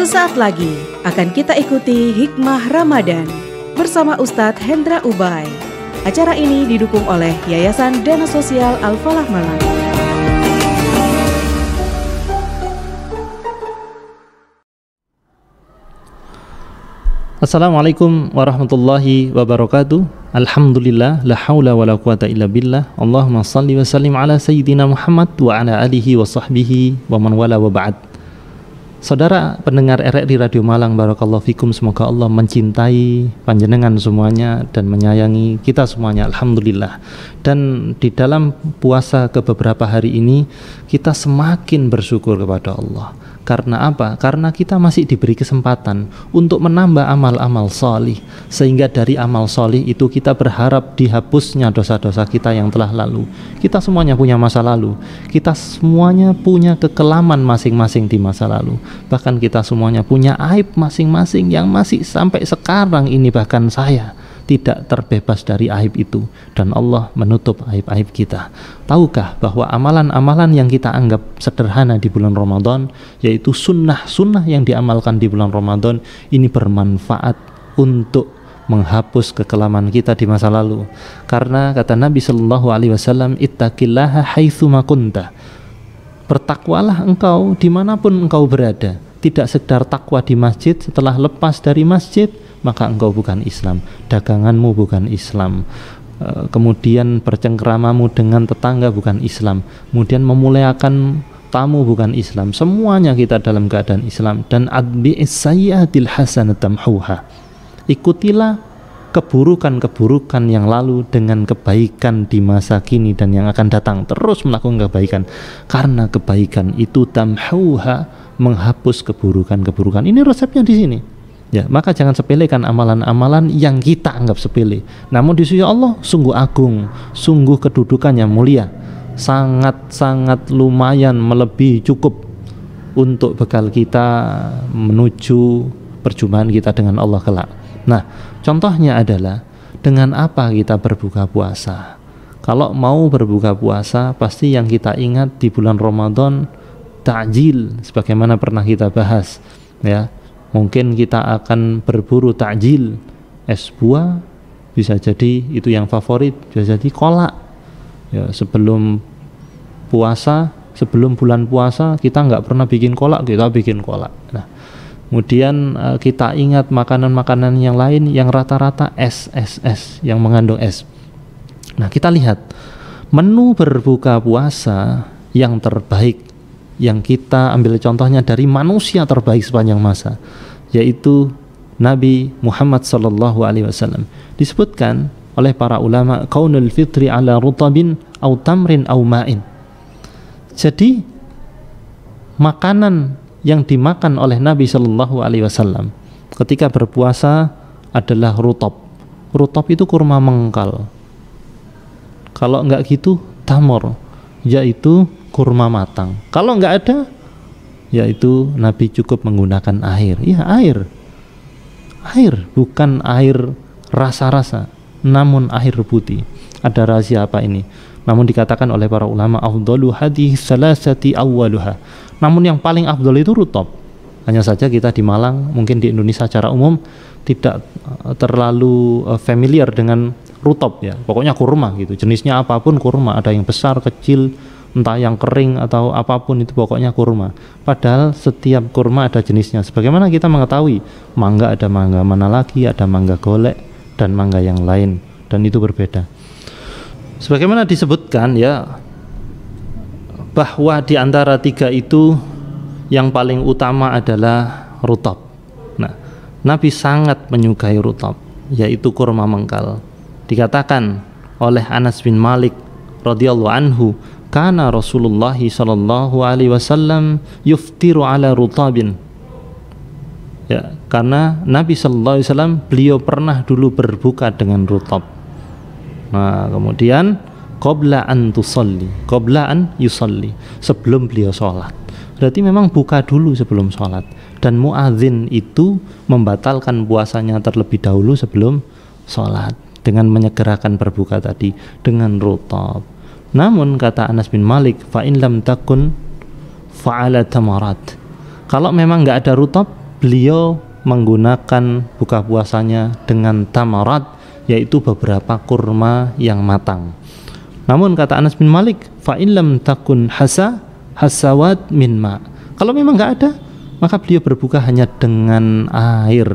Sesaat lagi akan kita ikuti Hikmah Ramadan bersama Ustadz Hendra Ubay. Acara ini didukung oleh Yayasan Dana Sosial Al-Falah Malang. Assalamualaikum warahmatullahi wabarakatuh. Alhamdulillah, la haula wa la quwata illa billah. Allahumma salli wa sallim ala sayyidina Muhammad wa ala alihi wa sahbihi wa man wala wa ba'd. Saudara pendengar RRI Radio Malang, barakallahu fikum, semoga Allah mencintai panjenengan semuanya dan menyayangi kita semuanya, alhamdulillah. Dan di dalam puasa ke beberapa hari ini kita semakin bersyukur kepada Allah. Karena apa? Karena kita masih diberi kesempatan untuk menambah amal-amal solih, sehingga dari amal solih itu kita berharap dihapusnya dosa-dosa kita yang telah lalu. Kita semuanya punya masa lalu, kita semuanya punya kekelaman masing-masing di masa lalu. Bahkan kita semuanya punya aib masing-masing yang masih sampai sekarang ini, bahkan saya tidak terbebas dari aib itu, dan Allah menutup aib-aib kita. Tahukah bahwa amalan-amalan yang kita anggap sederhana di bulan Ramadan, yaitu sunnah-sunnah yang diamalkan di bulan Ramadan, ini bermanfaat untuk menghapus kekelaman kita di masa lalu. Karena kata Nabi Shallallahu Alaihi Wasallam, ittaqillaha haitsu ma kunta. Bertakwalah engkau dimanapun engkau berada. Tidak sekedar takwa di masjid, setelah lepas dari masjid maka engkau bukan Islam, daganganmu bukan Islam, kemudian bercengkeramamu dengan tetangga bukan Islam, kemudian memuliakan tamu bukan Islam. Semuanya kita dalam keadaan Islam. Dan adbi'is sayyi'atil hasanata tamhuha. Ikutilah keburukan-keburukan yang lalu dengan kebaikan di masa kini dan yang akan datang. Terus melakukan kebaikan, karena kebaikan itu tamhuha, menghapus keburukan-keburukan. Ini resepnya di sini. Ya, maka jangan sepelekan amalan-amalan yang kita anggap sepele. Namun di sisi Allah sungguh agung, sungguh kedudukannya mulia, sangat-sangat lumayan, melebihi cukup untuk bekal kita menuju perjumpaan kita dengan Allah kelak. Nah, contohnya adalah dengan apa kita berbuka puasa. Kalau mau berbuka puasa, pasti yang kita ingat di bulan Ramadan ta'jil, sebagaimana pernah kita bahas, ya. Mungkin kita akan berburu takjil, es buah, bisa jadi itu yang favorit, bisa jadi kolak. Ya, sebelum puasa, sebelum bulan puasa kita nggak pernah bikin kolak, kita bikin kolak. Nah, kemudian kita ingat makanan-makanan yang lain yang rata-rata es yang mengandung es. Nah, kita lihat menu berbuka puasa yang terbaik, yang kita ambil contohnya dari manusia terbaik sepanjang masa, yaitu Nabi Muhammad sallallahu alaihi wasallam. Disebutkan oleh para ulama, kaunul fitri ala rutabin au tamrin au ma'in. Jadi makanan yang dimakan oleh Nabi sallallahu alaihi wasallam ketika berpuasa adalah rutab. Rutab itu kurma mengkal. Kalau enggak gitu tamor, yaitu kurma matang. Kalau enggak ada, yaitu Nabi cukup menggunakan air. Ya, air, bukan air rasa-rasa, namun air putih. Ada rahasia apa ini? Namun dikatakan oleh para ulama, afdalu hadhihi salasati awwaluha. Namun yang paling afdal itu rutab. Hanya saja kita di Malang, mungkin di Indonesia secara umum tidak terlalu familiar dengan rutab, ya. Pokoknya kurma gitu. Jenisnya apapun kurma, ada yang besar, kecil, entah yang kering atau apapun, itu pokoknya kurma. Padahal setiap kurma ada jenisnya. Sebagaimana kita mengetahui mangga ada mangga mana lagi, ada mangga golek dan mangga yang lain, dan itu berbeda. Sebagaimana disebutkan, ya, bahwa di antara tiga itu yang paling utama adalah rutab. Nah, Nabi sangat menyukai rutab, yaitu kurma mengkal. Dikatakan oleh Anas bin Malik radhiyallahu anhu, kana Rasulullah sallallahu alaihi wasallam yuftiru ala rutabin. Ya, karena Nabi sallallahu alaihi wasallam beliau pernah dulu berbuka dengan rutab. Nah, kemudian qabla an yusalli, sebelum beliau sholat. Berarti memang buka dulu sebelum sholat. Dan muadzin itu membatalkan puasanya terlebih dahulu sebelum sholat dengan menyegerakan berbuka tadi dengan rutab. Namun kata Anas bin Malik, fa in lam takun fa'ala tamarat. Kalau memang nggak ada rutab, beliau menggunakan buka puasanya dengan tamarat, yaitu beberapa kurma yang matang. Namun kata Anas bin Malik, fa in lam takun hasawat min ma. Kalau memang nggak ada, maka beliau berbuka hanya dengan air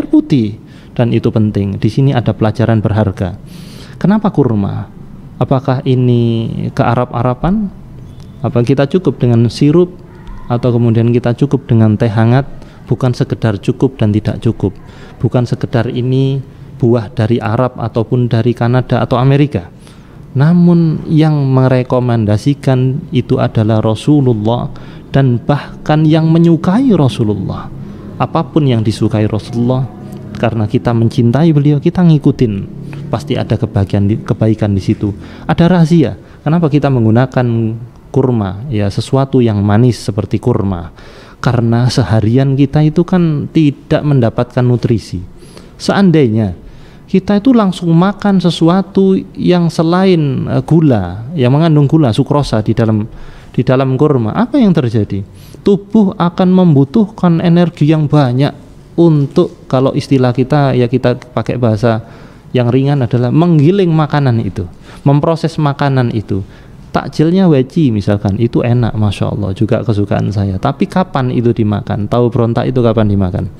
putih, dan itu penting. Di sini ada pelajaran berharga. Kenapa kurma? Apakah ini ke Arab-Araban? Apa kita cukup dengan sirup, atau kemudian kita cukup dengan teh hangat? Bukan sekedar cukup dan tidak cukup, bukan sekedar ini buah dari Arab ataupun dari Kanada atau Amerika, namun yang merekomendasikan itu adalah Rasulullah, dan bahkan yang menyukai Rasulullah. Apapun yang disukai Rasulullah, karena kita mencintai beliau, kita ngikutin, pasti ada kebaikan di situ. Ada rahasia kenapa kita menggunakan kurma, ya sesuatu yang manis seperti kurma, karena seharian kita itu kan tidak mendapatkan nutrisi. Seandainya kita itu langsung makan sesuatu yang selain gula, yang mengandung gula, sukrosa di dalam kurma, apa yang terjadi? Tubuh akan membutuhkan energi yang banyak untuk, kalau istilah kita, ya kita pakai bahasa yang ringan, adalah menggiling makanan itu, memproses makanan itu. Takjilnya weci misalkan, itu enak, Masya Allah, juga kesukaan saya. Tapi kapan itu dimakan? Tahu berontak itu kapan dimakan?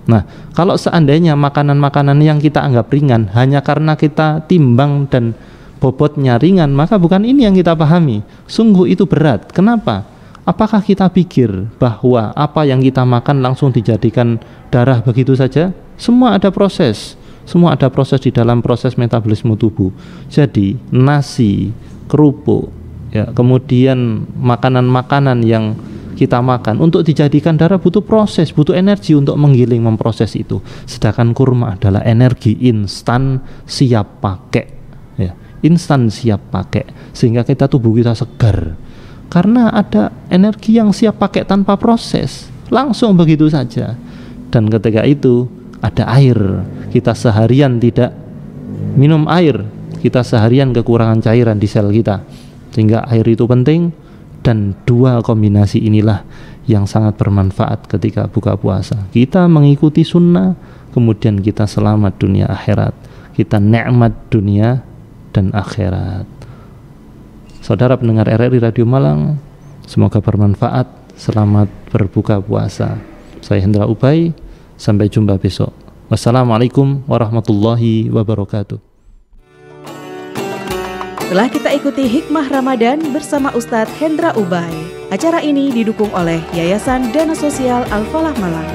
Nah, kalau seandainya makanan-makanan yang kita anggap ringan hanya karena kita timbang dan bobotnya ringan, maka bukan ini yang kita pahami. Sungguh itu berat. Kenapa? Apakah kita pikir bahwa apa yang kita makan langsung dijadikan darah begitu saja? Semua ada proses. Semua ada proses di dalam proses metabolisme tubuh. Jadi nasi, kerupuk, ya, kemudian makanan-makanan yang kita makan untuk dijadikan darah butuh proses, butuh energi untuk menggiling, memproses itu. Sedangkan kurma adalah energi instan siap pakai, ya, instan siap pakai, sehingga kita, tubuh kita segar karena ada energi yang siap pakai tanpa proses, langsung begitu saja. Dan ketika itu ada air, kita seharian tidak minum air, kita seharian kekurangan cairan di sel kita, sehingga air itu penting. Dan dua kombinasi inilah yang sangat bermanfaat ketika buka puasa. Kita mengikuti sunnah, kemudian kita selamat dunia akhirat, kita nikmat dunia dan akhirat. Saudara pendengar RRI Radio Malang, semoga bermanfaat. Selamat berbuka puasa. Saya Hendra Ubay, sampai jumpa besok. Wassalamualaikum warahmatullahi wabarakatuh. Telah kita ikuti Hikmah Ramadan bersama Ustadz Hendra Ubay. Acara ini didukung oleh Yayasan Dana Sosial Al-Falah Malang.